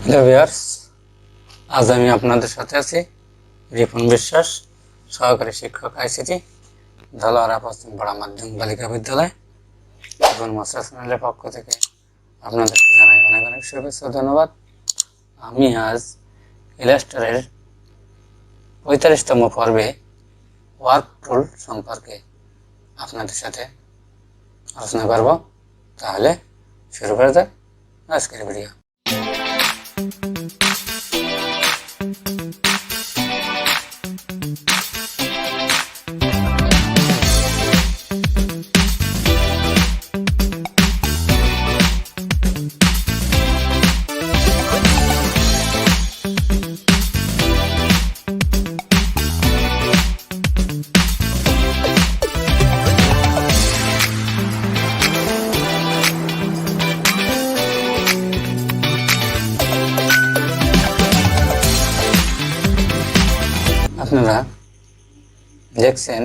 Hello viewers, আজ আমি আপনাদের সাথে আছি রিপন বিশ্বাস, সহকারী শিক্ষক আইসিটি, ধলোয়ারা পশ্চিম পাড়া মাধ্যমিক বালিকা বিদ্যালয়। রিপন মাস্টার চ্যানেলের পক্ষ থেকে আপনাদেরকে জানাই অনেক অনেক শুভেচ্ছা ও ধন্যবাদ। আমি আজ ইলাস্ট্রেটরের 45তম পর্বে ওয়ার্ক টুল সম্পর্কে আপনাদের সাথে আলোচনা করব। তাহলে শুরু করা যাক আজকের ভিডিও। আপনারা দেখছেন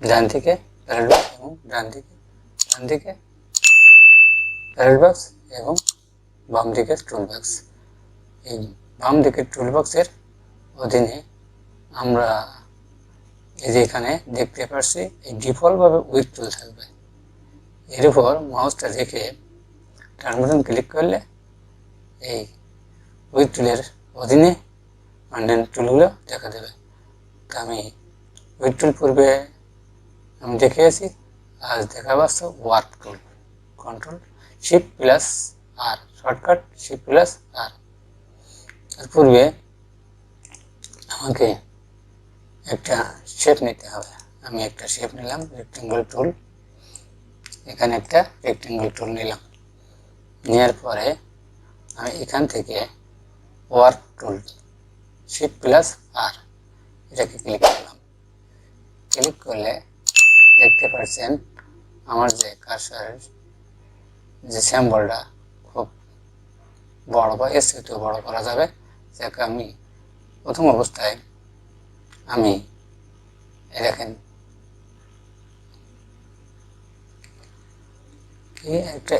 ডান দিকে প্যারেড বক্স এবং ডান দিকে প্যারেড বক্স এবং বাম দিকে টুল বক্স। এই বাম দিকের টুল বক্সের অধীনে আমরা এই যে এখানে দেখতে পাচ্ছি এই ডিফল্টভাবে উইথ টুল থাকবে। এর উপর মাউসটা রেখে ডান বাটন ক্লিক করলে এই উইথ টুলের অধীনে অন্যান্য টুলগুলো দেখা দেবে। তা আমি উইথ টুল পূর্বে আমি দেখিয়েছি, আজ দেখাবাচ্ছ ওয়ার্ক টুল। কন্ট্রোল শিফট প্লাস আর, শর্টকাট শিফট প্লাস আর। তার পূর্বে আমাকে একটা শেপ নিতে হবে। আমি একটা শেপ নিলাম, রেক্টেঙ্গল টুল। এখানে একটা রেক্টেঙ্গল টুল নিলাম। নেওয়ার পরে আমি এখান থেকে ওয়ার্ক টুল শিফট প্লাস আর এটাকে ক্লিক করলাম। ক্লিক করলে দেখতে পাচ্ছেন আমার যে কার্সারের যে সিম্বলটা খুব বড় বা এর থেকেও বড় করা যাবে। যাকে আমি প্রথম অবস্থায় আমি দেখেন কি একটা,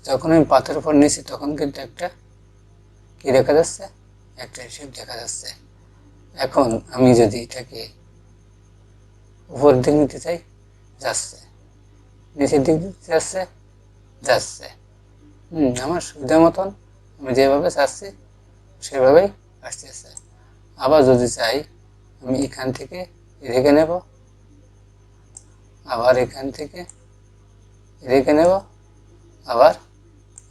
যখন আমি পাতের উপর নিয়েছি তখন কিন্তু একটা কি দেখা যাচ্ছে, একটা শেপ দেখা যাচ্ছে। এখন আমি যদি এটাকে উপর দিক নিতে চাই, যাচ্ছে, নিচের দিক দিতে যাচ্ছে। আমার সুবিধা মতন আমি যেভাবে চাচ্ছি সেভাবেই আসতেছে। আবার যদি চাই আমি এখান থেকে রেখে নেব, আবার এখান থেকে রেখে নেব, আবার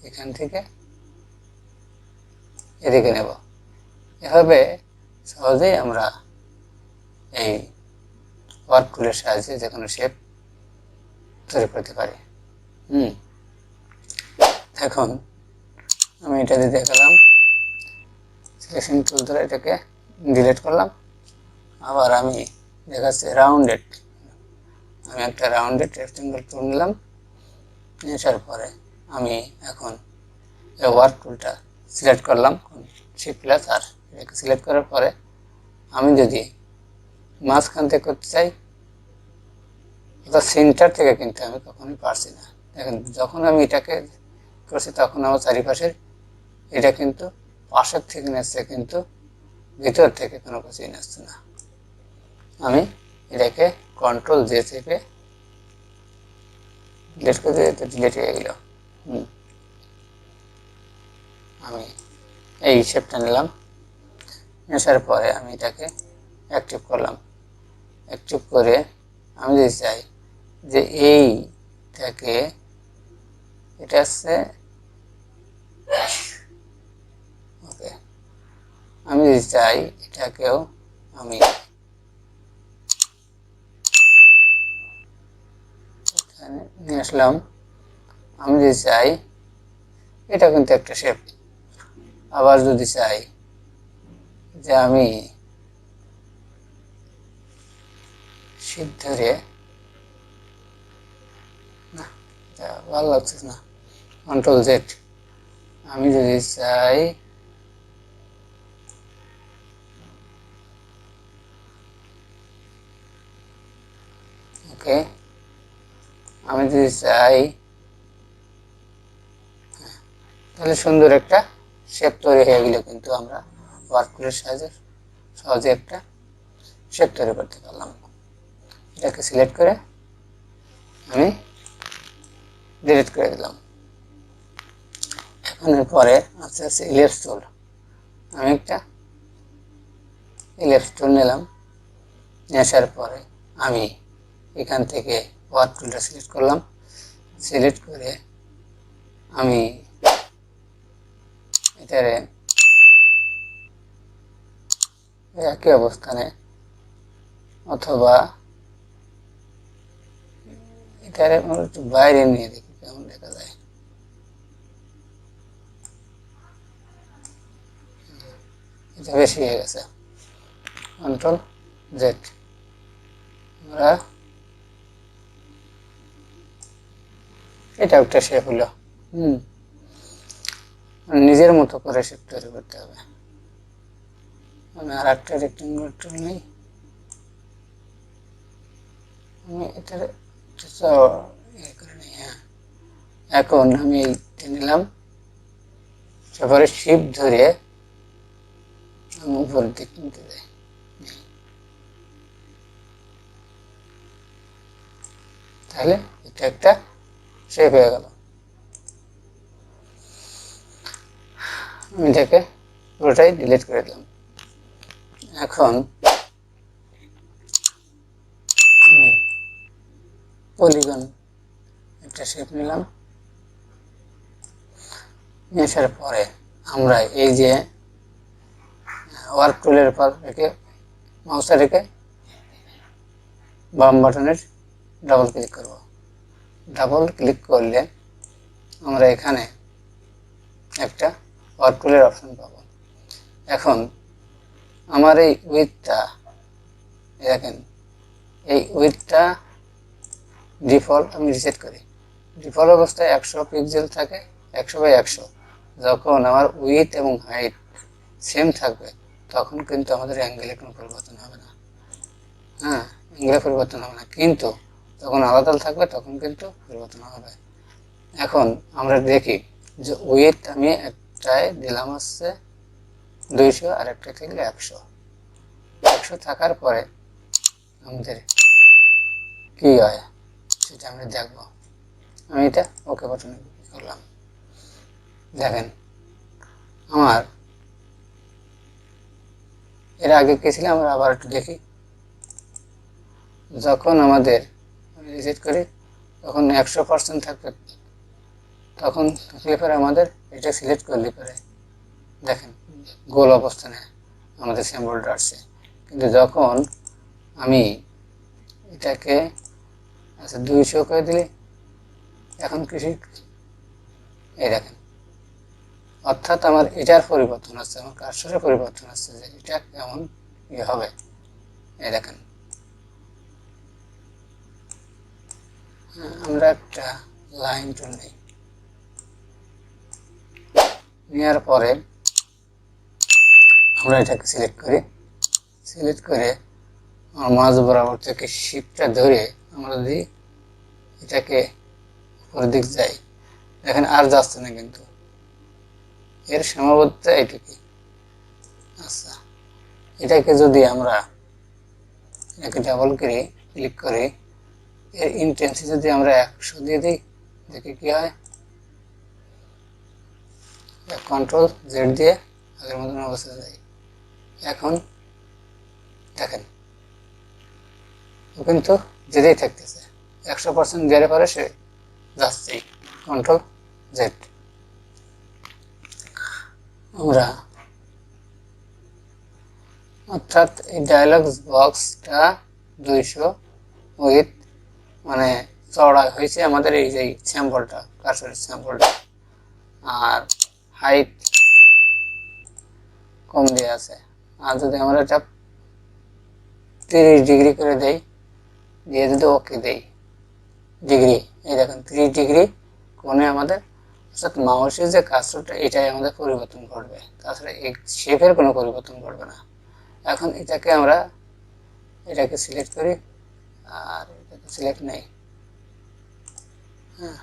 এখান থেকে রেখে নেব। এভাবে সহজেই আমরা এই ওয়ার্ক টুলের সাহায্যে যে কোনো শেপ তৈরি করতে পারি। এখন আমি এটা দিয়ে দেখালাম, সিলেকশন টুল ধরে এটাকে ডিলিট করলাম। আবার আমি দেখাচ্ছি রাউন্ডেড। আমি একটা রাউন্ডেড রেক্টেঙ্গল টুল নিলাম। নেওয়ার পরে আমি এখন এই ওয়ার্ক টুলটা সিলেক্ট করলাম, শিফট প্লাস আর। এটাকে সিলেক্ট করার পরে আমি যদি মাঝখান থেকে করতে চাই, অর্থাৎ সেন্টার থেকে কিন্তু আমি কখনোই পারছি না। দেখেন যখন আমি এটাকে করছি তখন আমার চারিপাশের এটা কিন্তু পাশের থেকে নিচ্ছে, কিন্তু ভিতর থেকে কোনো কিছুই নিচ্ছে না। আমি এটাকে কন্ট্রোল জে চেপে ডিলিট করে দিয়ে ডিলিট হয়ে গেল। আমি এই শেপটা নিলাম। নেওয়ার পরে আমি এটাকে অ্যাক্টিভ করলাম। অ্যাক্টিভ করে আমি যদি চাই যে এইটাকে, এটা হচ্ছে ওকে, আমি যদি চাই এটাকেও আমি এখানে নিয়ে আসলাম। আমি যদি চাই এটা কিন্তু একটা শেপ। আবার যদি চাই যে আমি শীত ধরে, না ভালো লাগছে না, কন্ট্রোল জেড। আমি যদি চাই ওকে, আমি যদি চাই তাহলে সুন্দর একটা শেপ তৈরি হয়ে গেলে কিন্তু আমরা ওয়ার্ক টুলের সাহায্যে সহজে একটা শেপ তৈরি করতে পারলাম। এটাকে সিলেক্ট করে আমি ডিলিট করে দিলাম। এখন পরে আছে ইলিপস টুল। আমি একটা ইলিপস টুল নিলাম, নেওয়ার পরে আমি এখান থেকে ওয়ার্ক টুলটা সিলেক্ট করলাম। সিলেক্ট করে আমি এটারে একই অবস্থানে অথবা এটারে একটু বাইরে নিয়ে দেখি কেমন দেখা যায়। এটা বেশি হয়ে গেছে। Control Z. আমরা এটা একটা শেপ হলো। নিজের মতো করে শেপ তৈরি করতে হবে। আমি আর একটা রেক্টেঙ্গুলার টুল নিই। আমি এটার করে নিই। হ্যাঁ, এখন আমি এইটা নিলাম, তারপরে শিফট ধরে আমি উপরের দিক নিতে যাই। তাহলে এটা একটা শেপ হয়ে গেল। আমি এটাকে পুরোটাই ডিলিট করে দিলাম। এখন আমি পলিগন একটা শেপ নিলাম, নেওয়ার পরে আমরা এই যে ওয়ার্ক টুলের উপর রেখে মাউসটা রেখে বাম বাটনের ডাবল ক্লিক করব। ডাবল ক্লিক করলে আমরা এখানে একটা ওয়ার্ক টুলের অপশন পাবো। এখন আমার এই উইডথটা দেখেন, এই উইডথটা ডিফল্ট আমি রিসেট করি। ডিফল্ট অবস্থায় 100 পিক্সেল থাকে, 100/100। যখন আমার উইডথ এবং হাইট সেম থাকবে তখন কিন্তু আমাদের অ্যাঙ্গেলে কোনো পরিবর্তন হবে না। হ্যাঁ, অ্যাঙ্গেলে পরিবর্তন হবে না, কিন্তু যখন আলাদা থাকবে তখন কিন্তু পরিবর্তন হবে। এখন আমরা দেখি যে উইডথ আমি একটায় দিলাম হচ্ছে 200 আর একটা থাকলে 100। 100 থাকার পরে আমাদের কি হয় সেটা আমরা দেখব। আমি এটা ওকে বাটনে ক্লিক করলাম। দেখেন আমার এর আগে কি ছিল, আমরা আবার একটু দেখি। যখন আমাদের রিসেট করি তখন 100% থাকবে, তখন পরে আমাদের এটা সিলেক্ট করলে পরে দেখেন গোল অবস্থানে আমাদের সিম্বলটা আসছে। কিন্তু যখন আমি এটাকে 200 করে দিলে এখন কিছু এই দেখেন, অর্থাৎ আমার এটার পরিবর্তন হচ্ছে, আমার কার্সরের পরিবর্তন হচ্ছে যে এটা কেমন হবে। এই দেখেন, আমরা একটা লাইন টুল নিই, নেওয়ার পরে আমরা এটাকে সিলেক্ট করি। সিলেক্ট করে আমার মাঝ বরাবর থেকে শিপটা ধরে আমরা যদি এটাকে উপরের দিক যাই, দেখেন আর যাচ্ছে না, কিন্তু এর সীমাবদ্ধতা এইটুকুই। আচ্ছা, এটাকে যদি আমরা এটাকে ডাবল করে ক্লিক করি, এর ইন্টেন্সিটি যদি আমরা 100 দিয়ে দিই, দেখি কি হয়। কন্ট্রোল জেড দিয়ে আগের মতন অবস্থায় যাই। এখন দেখেন ও কিন্তু যেতেই থাকতেছে, 100% দেওয়ার পরে সে যাচ্ছেই। Control Z. আমরা অর্থাৎ এই ডায়ালগ বক্সটা 200 উইথ মানে চড়া হয়েছে আমাদের এই যে স্যাম্পলটা, কার্সরের স্যাম্পলটা, আর হাইট কম দিয়ে আছে। আর যদি আমরা এটা 30 ডিগ্রি করে দেই, দিয়ে যদি ওকে দেই ডিগ্রি, এই দেখেন 30 ডিগ্রি কোণে আমাদের, অর্থাৎ মাউসের যে কার্সরটা এটাই আমাদের পরিবর্তন ঘটবে, তাছাড়া এই শেপের কোনো পরিবর্তন ঘটবে না। এখন এটাকে আমরা এটাকে সিলেক্ট করি আর এটাকে সিলেক্ট নেই। হ্যাঁ,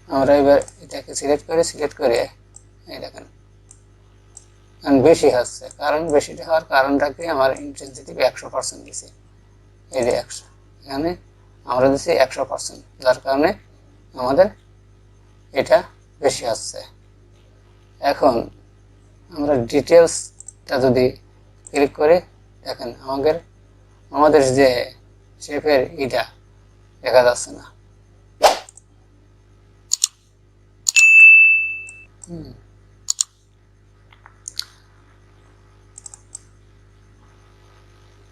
আমরা এবার এটাকে সিলেক্ট করে এই দেখেন কারণ বেশি হচ্ছে, কারণ বেশিটা হওয়ার কারণটা কি, আমার ইন্টেন্সিটি 100% দিছি, এই যে 100, এখানে আমরা দিচ্ছি 100%, যার কারণে আমাদের এটা বেশি হচ্ছে। এখন আমরা ডিটেলসটা যদি ক্লিক করি, দেখেন আমাদের যে শেপের এটা দেখা যাচ্ছে না।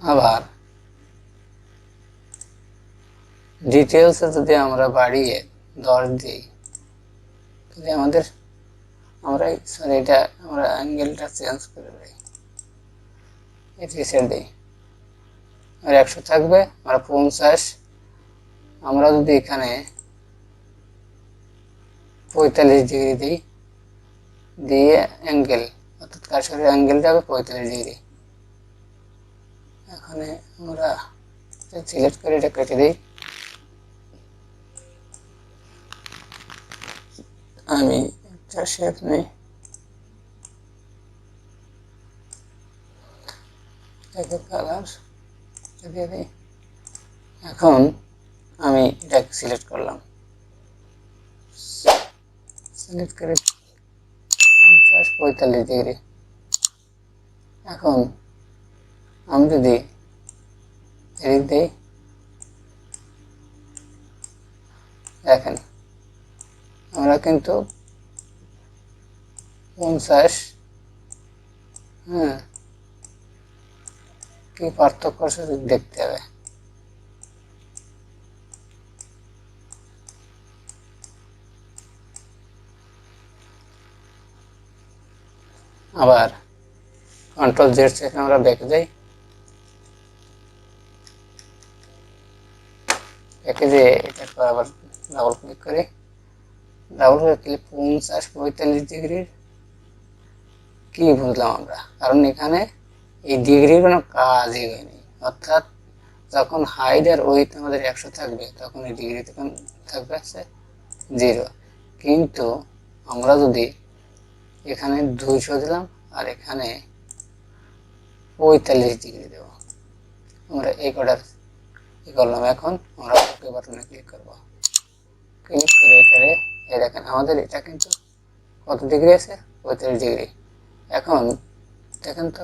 আবার ডিটেলসে যদি আমরা বাড়িয়ে 10 দিই, তাহলে আমরা অ্যাঙ্গেলটা চেঞ্জ করে দিই, রিসেট দিই, আর 100 থাকবে, আমরা 50, আমরা যদি এখানে 45 ডিগ্রি দিই, দিয়ে অ্যাঙ্গেল অর্থাৎ কার্সরের অ্যাঙ্গেলটা হবে 45 ডিগ্রি। এখানে আমরা সিলেক্ট করে এটা কেটে দিই, আমি একটা শেপ নিই, কালার দিয়ে দিই। এখন আমি এটাকে সিলেক্ট করলাম, সিলেক্ট করে 45 ডিগ্রি। এখন আমি যদি এদিক দিই, দেখেন আমরা কিন্তু 50, কি পার্থক্য শুধু দেখতে হবে। আবার কন্ট্রোল জেড থেকে আমরা ব্যাকে যাই, ব্যাকে যেয়ে এটার পর আবার ডাবল ক্লিক করি, ডাবল ক্লিক 50-45 ডিগ্রির কি বুঝলাম আমরা, কারণ এখানে এই ডিগ্রির কোনো কাজই হয়নি, অর্থাৎ যখন হাইট আর উইডথ আমাদের 100 থাকবে, তখন এই ডিগ্রি তখন থাকবে হচ্ছে 0। কিন্তু আমরা যদি এখানে 200 দিলাম আর এখানে 45 ডিগ্রি দেব, আমরা এই কটার কি করলাম, এখন আমরা ওকে বাটনে ক্লিক করব, ক্লিক করে এটারে এই দেখেন আমাদের এটা কিন্তু কত ডিগ্রি আছে, 45 ডিগ্রি। এখন দেখেন তো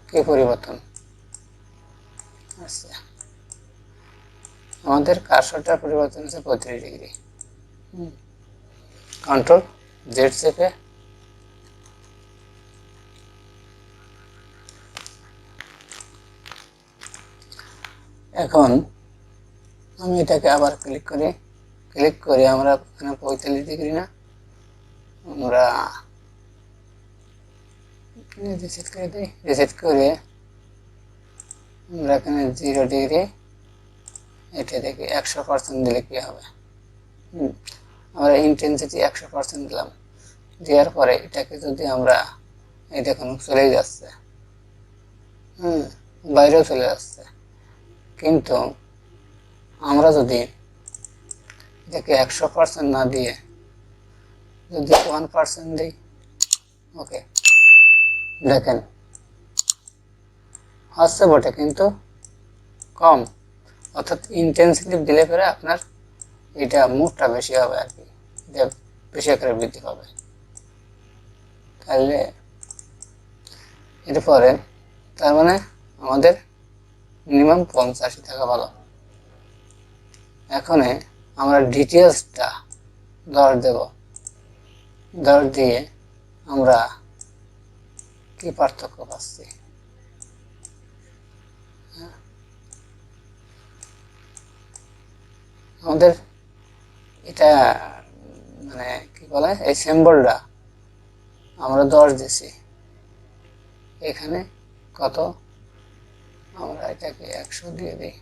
কি পরিবর্তন আসছে, আমাদের কার্সরটার পরিবর্তন হচ্ছে 35 ডিগ্রি। কন্ট্রোল জেড চেপে এখন আমি এটাকে আবার ক্লিক করি, আমরা এখানে 45 ডিগ্রি না, আমরা রিসেট করে দিই, রিসেট করে আমরা এখানে 0 ডিগ্রি, এটা দেখি 100% দিলে কি হবে। আমরা ইন্টেন্সিটি 100% দিলাম, দেওয়ার পরে এটাকে যদি আমরা এই দেখুন চলে যাচ্ছে, বাইরেও চলে যাচ্ছে, কিন্তু আমরা যদি এটাকে 100% না দিয়ে যদি 1% দিই, ওকে দেখেন হচ্ছে বটে কিন্তু কম, অর্থাৎ ইন্টেন্সিটি দিলে পরে আপনার এটা মুভটা বেশি হবে আর কি, এটা বেশি আকারে বৃদ্ধি পাবে। তাহলে এরপরে তার মানে আমাদের মিনিমাম 50 থাকা ভালো। এখন আমরা ডিটেলসটা 10 দেব, 10 দিয়ে আমরা কি পার্থক্য পাচ্ছি, আমাদের এটা মানে কি বলে, এই সিম্বলটা আমরা 10 দিছি, এখানে কত, আমরা এটাকে 100 দিয়ে দিই,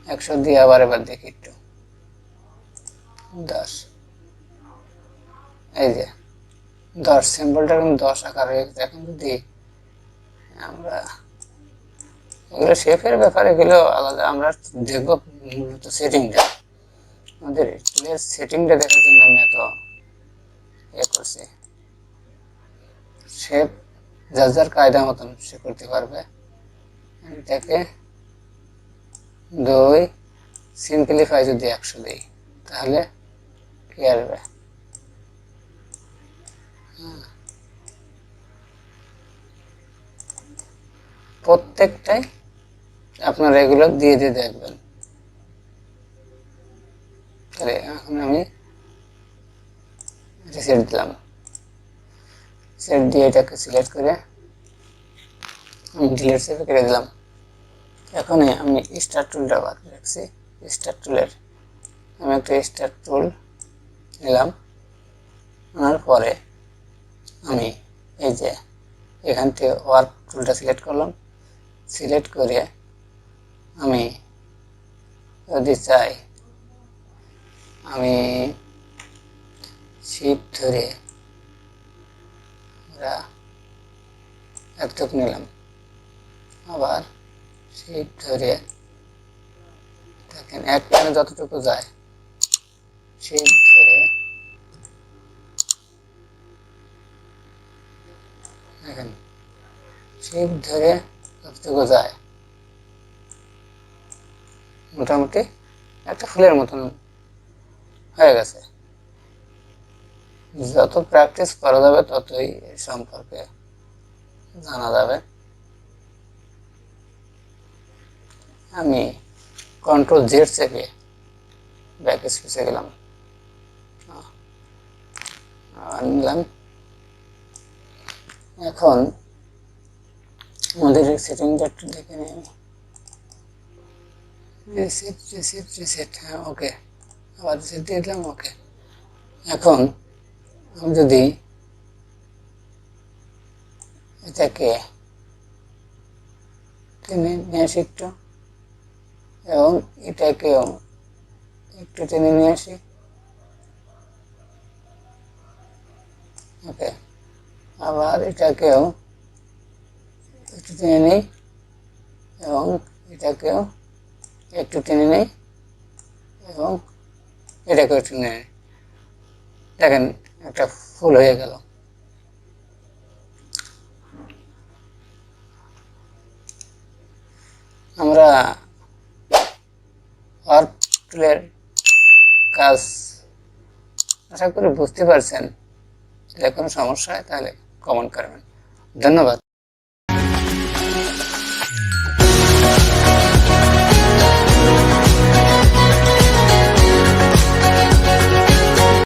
100 দিয়ে আবার এবার দেখি একটু 10, এই যে 10 সিম্বলটা কিন্তু 10 আকার হয়ে গেছে। এখন যদি আমরা এগুলো শেপের ব্যাপারে এগুলো আলাদা, আমরা দেখবো মূলত সেটিংটা। আমাদের টুলের সেটিংটা দেখার জন্য আমি এত করছি। শেপ যার যার কায়দা মতন সে করতে পারবে। এটাকে 2 সিম্পলিফাই যদি 100 দিই তাহলে কি আসবে? প্রত্যেকটাই আপনারা এগুলো দিয়ে দিয়ে দেখবেন। তাহলে এখন আমি সেট দিলাম, সেট দিয়ে এটাকে সিলেক্ট করে আমি ডিলিট সেভে কেটে দিলাম। এখন আমি স্টার টুলটা বার করে রাখছি। স্টার টুলের আমি একটা স্টার টুল নিলাম, আনার পরে আমি এই যে এখান থেকে ওয়ার্ক টুলটা সিলেক্ট করলাম। সিলেক্ট করে আমি যদি চাই আমি শিফট ধরে এতটুকু নিলাম, আবার শিফট ধরে দেখেন এক লাইনে যতটুকু যায় শিফট ধরে দেখেন শিফট ধরে যতটুকু যায় মোটামুটি একটা ফুলের মতন হয়ে গেছে। যত প্র্যাকটিস করা যাবে ততই এর সম্পর্কে জানা যাবে। আমি কন্ট্রোল জেড চেপে ব্যাক স্পেসে গেলাম, নিলাম। এখন আমাদের সেটিংটা একটু দেখে নিই। রিসেট রিসেট রিসেট, হ্যাঁ ওকে, আবার রিসেট দিয়ে দিলাম, ওকে। এখন আমি যদি এটাকে টেনে নিয়ে আসি একটু, এবং এটাকেও একটু টেনে নিয়ে আসি, ওকে। আবার এটাকেও একটু টেনে নিই এবং এটাকেও একটু টেনে নিই এবং এটাকেও একটু টেনে নিই। দেখেন একটা ফুল হয়ে গেল। আমরা ওয়ার্ক টুলের কাজ আশা করি বুঝতে পারছেন। যদি কোনো সমস্যা হয় তাহলে কমেন্ট করবেন। ধন্যবাদ।